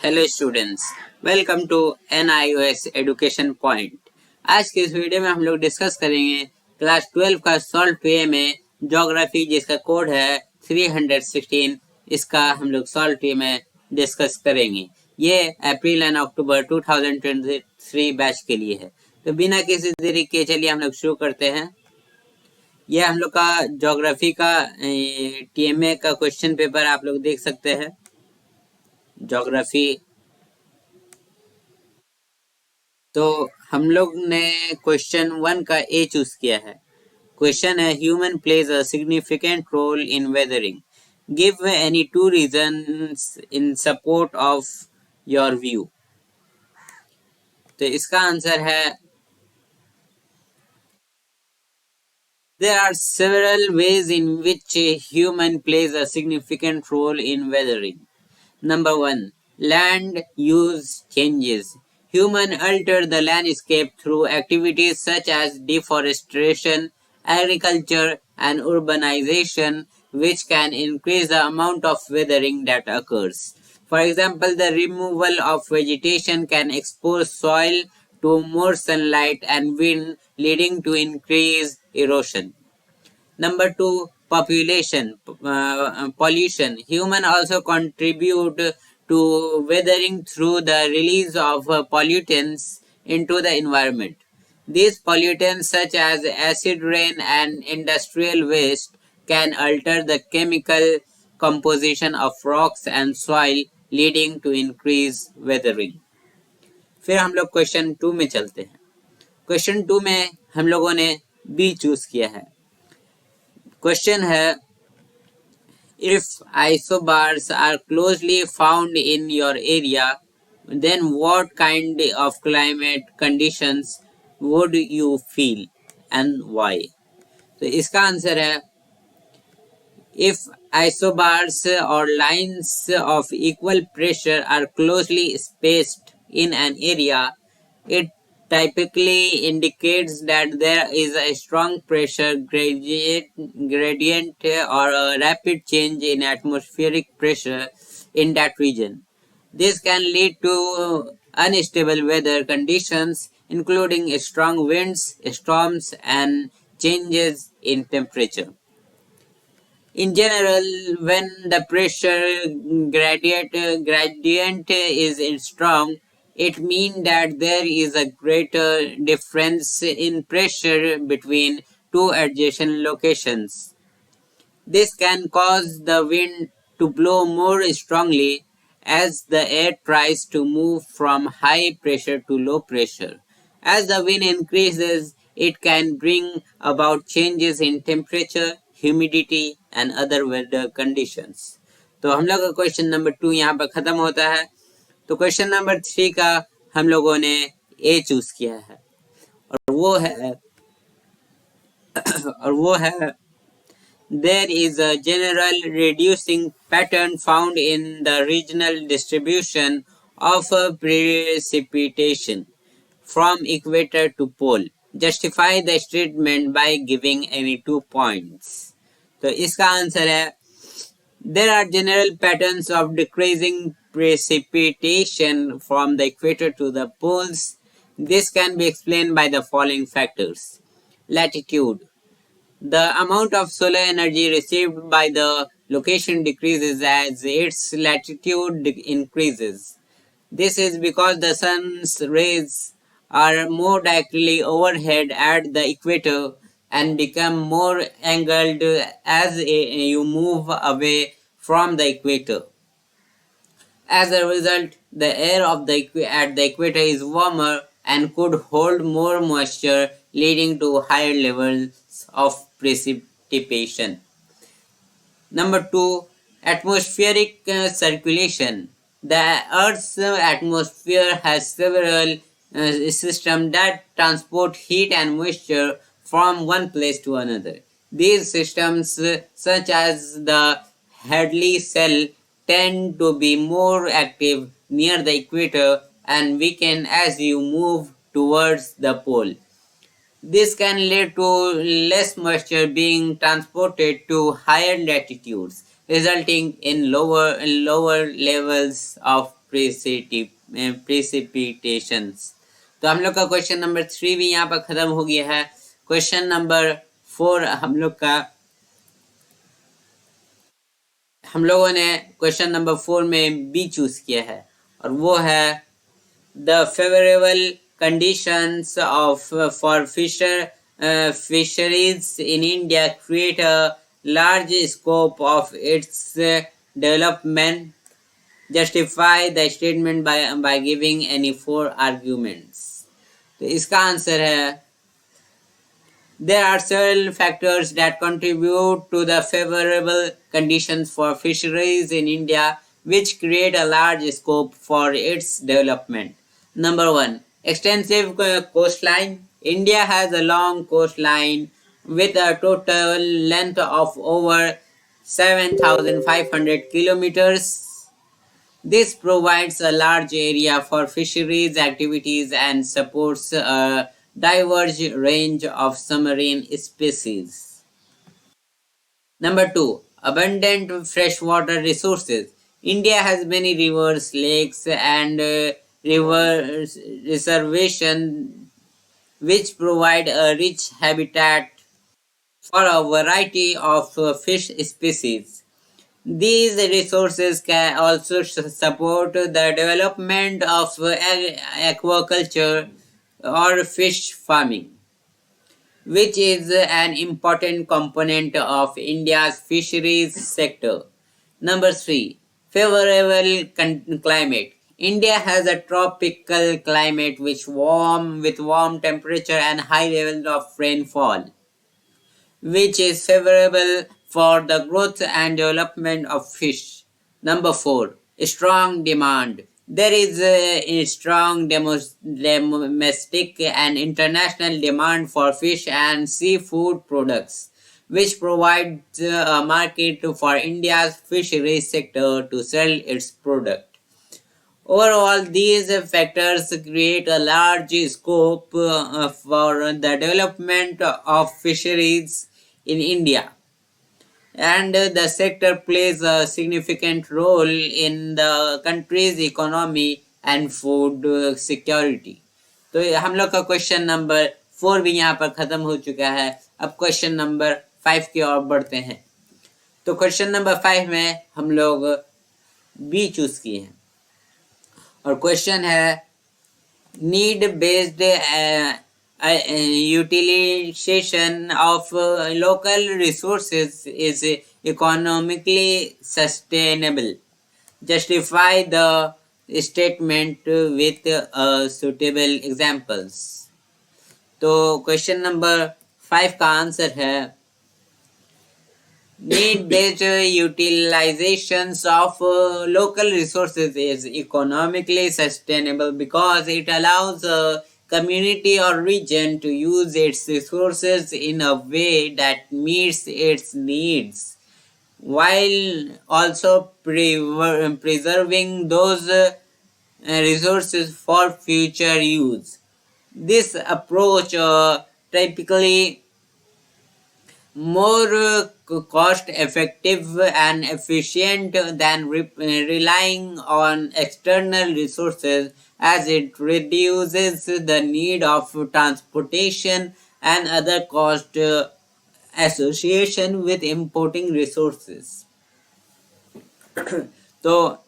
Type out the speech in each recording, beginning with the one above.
Hello students, welcome to NIOS education point. आज के इस वीडियो में हम लोग डिस्कस करेंगे क्लास 12 का सॉल्व TMA ज्योग्राफी, जिसका कोड है 316। इसका हम लोग सॉल्व TMA डिस्कस करेंगे। ये अप्रैल एंड अक्टूबर 2023 बैच के लिए है। तो बिना किसी देरी के चलिए हम लोग शुरू करते हैं। यह हम लोग का ज्योग्राफी का TMA का क्वेश्चन पेपर आप लोग देख सकते हैं। ज्योग्राफी तो हम लोग ने क्वेश्चन 1 का ए चूज किया है। क्वेश्चन है, human plays a significant role in weathering, give any two reasons in support of your view. तो इसका आंसर है, there are several ways in which a human plays a significant role in weathering. Number 1. Land use changes. Humans alter the landscape through activities such as deforestation, agriculture, and urbanization, which can increase the amount of weathering that occurs. For example, the removal of vegetation can expose soil to more sunlight and wind, leading to increased erosion. Number 2, population pollution. Human also contribute to weathering through the release of pollutants into the environment. These pollutants, such as acid rain and industrial waste, can alter the chemical composition of rocks and soil, leading to increased weathering. फिर हम लोग question 2 में चलते हैं। Question 2 में हम लोगों ने बी चूज किया है। क्वेश्चन है, if isobars are closely found in your area, then what kind of climate conditions would you feel and why? तो इसका आंसर है, if isobars or lines of equal pressure are closely spaced in an area, it typically indicates that there is a strong pressure gradient or a rapid change in atmospheric pressure in that region. This can lead to unstable weather conditions, including strong winds, storms, and changes in temperature. In general, when the pressure gradient is strong, it means that there is a greater difference in pressure between two adjacent locations. This can cause the wind to blow more strongly as the air tries to move from high pressure to low pressure. As the wind increases, it can bring about changes in temperature, humidity and other weather conditions. तो हम लोग का question number 2 यहाँ पर खत्म होता है। तो क्वेश्चन नंबर 3 का हम लोगों ने ए चूज किया है और वो है there is a general reducing pattern found in the regional distribution of precipitation from equator to pole. Justify the statement by giving any 2 points. तो इसका आंसर है, there are general patterns of decreasing precipitation from the equator to the poles. This can be explained by the following factors. Latitude. The amount of solar energy received by the location decreases as its latitude increases. This is because the sun's rays are more directly overhead at the equator and become more angled as you move away from the equator. As a result, the air at the equator is warmer and could hold more moisture, leading to higher levels of precipitation. Number 2, atmospheric circulation. The Earth's atmosphere has several systems that transport heat and moisture from one place to another. These systems, such as the Hadley cell, tend to be more active near the equator and weaken as you move towards the pole. This can lead to less moisture being transported to higher latitudes, resulting in lower levels of precipitations. तो हम लोग का question number 3 भी यहाँ पर खत्म हो गया है. क्वेश्चन नंबर 4 हम लोगों ने क्वेश्चन नंबर 4 में बी चूज किया है, और वो है the favorable conditions of for fisheries in India create a large scope of its development. Justify the statement by giving any four arguments. तो इसका आंसर है there are several factors that contribute to the favorable conditions for fisheries in India, which create a large scope for its development. Number one, extensive coastline. India has a long coastline with a total length of over 7,500 kilometers. This provides a large area for fisheries activities and supports a diverse range of submarine species. Number two, abundant freshwater resources. India has many rivers, lakes, and river reservations which provide a rich habitat for a variety of fish species. These resources can also support the development of aquaculture or fish farming, which is an important component of India's fisheries sector. Number 3, favorable climate. India has a tropical climate with warm temperature and high levels of rainfall, which is favorable for the growth and development of fish. Number 4, strong demand. There is a strong domestic and international demand for fish and seafood products, which provides a market for India's fisheries sector to sell its product. Overall, these factors create a large scope for the development of fisheries in India, and the sector plays a significant role in the country's economy and food security. तो हम लोग का question number 4 भी यहाँ पर खत्म हो चुका है. अब क्वेश्चन नंबर 5 की ओर बढ़ते हैं. तो क्वेश्चन नंबर 5 में हम लोग बी चूज किए हैं, और क्वेश्चन है need based utilization of local resources is economically sustainable. Justify the statement with suitable examples. तो क्वेश्चन नंबर 5 का आंसर है need-based utilizations of local resources is economically sustainable because it allows a community or region to use its resources in a way that meets its needs, while also preserving those resources for future use. This approach typically more cost effective and efficient than relying on external resources, as it reduces the need of transportation and other cost association with importing resources. तो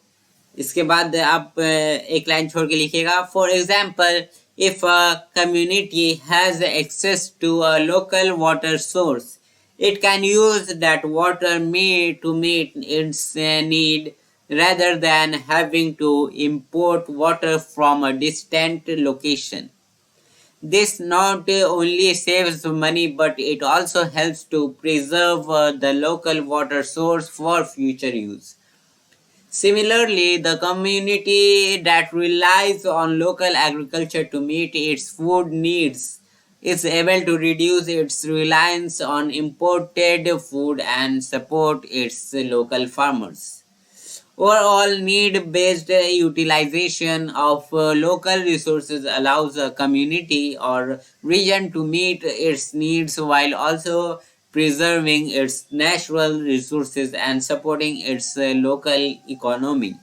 इसके बाद आप एक line छोड़ के लिखिएगा. For example, if a community has access to a local water source, it can use that water to meet its need rather than having to import water from a distant location. This not only saves money, but it also helps to preserve the local water source for future use. Similarly, the community that relies on local agriculture to meet its food needs is able to reduce its reliance on imported food and support its local farmers. Overall, need-based utilization of local resources allows a community or region to meet its needs while also preserving its natural resources and supporting its local economy.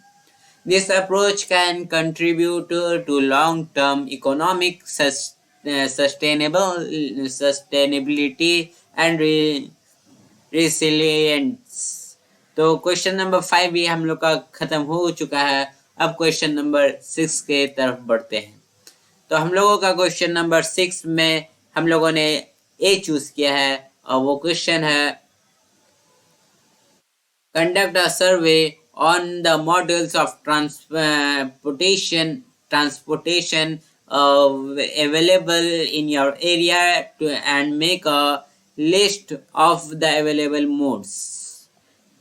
This approach can contribute to long-term economic sustainability and resilience. तो question number 5 भी हम लोग का खत्म हो चुका है। अब क्वेश्चन नंबर 6 के तरफ बढ़ते हैं। तो हम लोगों का क्वेश्चन नंबर 6 में हम लोगों ने ए चूज किया है और वो क्वेश्चन है conduct a survey on the models of transportation available in your area and make a list of the available modes.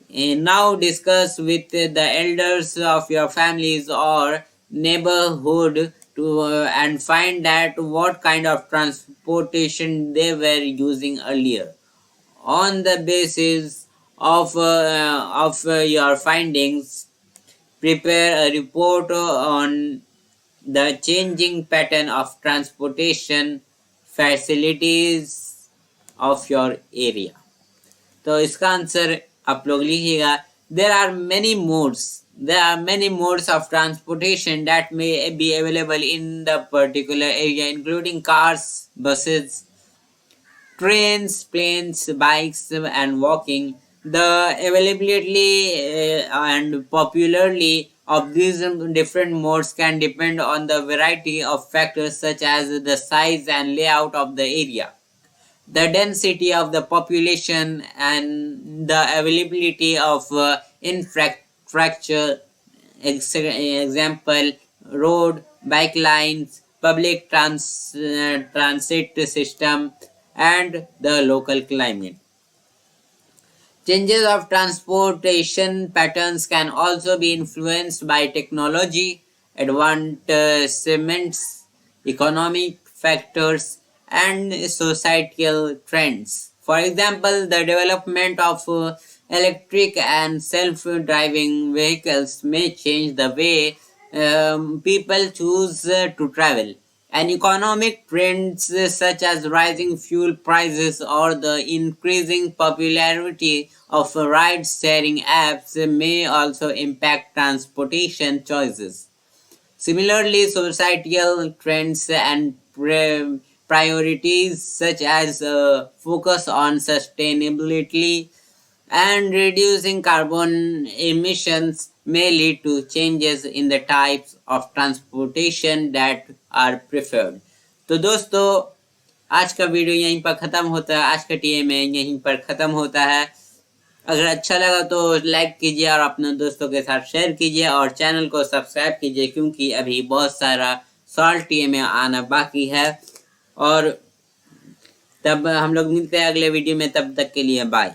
Now discuss with the elders of your families or neighborhood and find out what kind of transportation they were using earlier. On the basis of your findings, prepare a report on the changing pattern of transportation facilities of your area. तो इसका answer आप लोग लिखिएगा। There are many modes of transportation that may be available in the particular area, including cars, buses, trains, planes, bikes, and walking. The availability and popularity of these different modes can depend on the variety of factors such as the size and layout of the area, the density of the population, and the availability of infrastructure. Example: road, bike lines, public transit system, and the local climate. Changes of transportation patterns can also be influenced by technology, advancements, economic factors, and societal trends. For example, the development of electric and self-driving vehicles may change the way people choose to travel. And economic trends such as rising fuel prices or the increasing popularity of ride-sharing apps may also impact transportation choices. Similarly, societal trends and priorities such as focus on sustainability and reducing carbon emissions may lead to changes in the types of transportation that are preferred. तो दोस्तों, आज का video यहीं पर ख़त्म होता है। आज का टीएमए यहीं पर ख़त्म होता है। अगर अच्छा लगा तो लाइक कीजिए और अपने दोस्तों के साथ शेयर कीजिए और चैनल को सब्सक्राइब कीजिए, क्योंकि अभी बहुत सारा सॉल्ट टीएमए आना बाकी है। और तब हम लोग मिलते हैं अगले वीडियो में। तब तक के लिए बाय।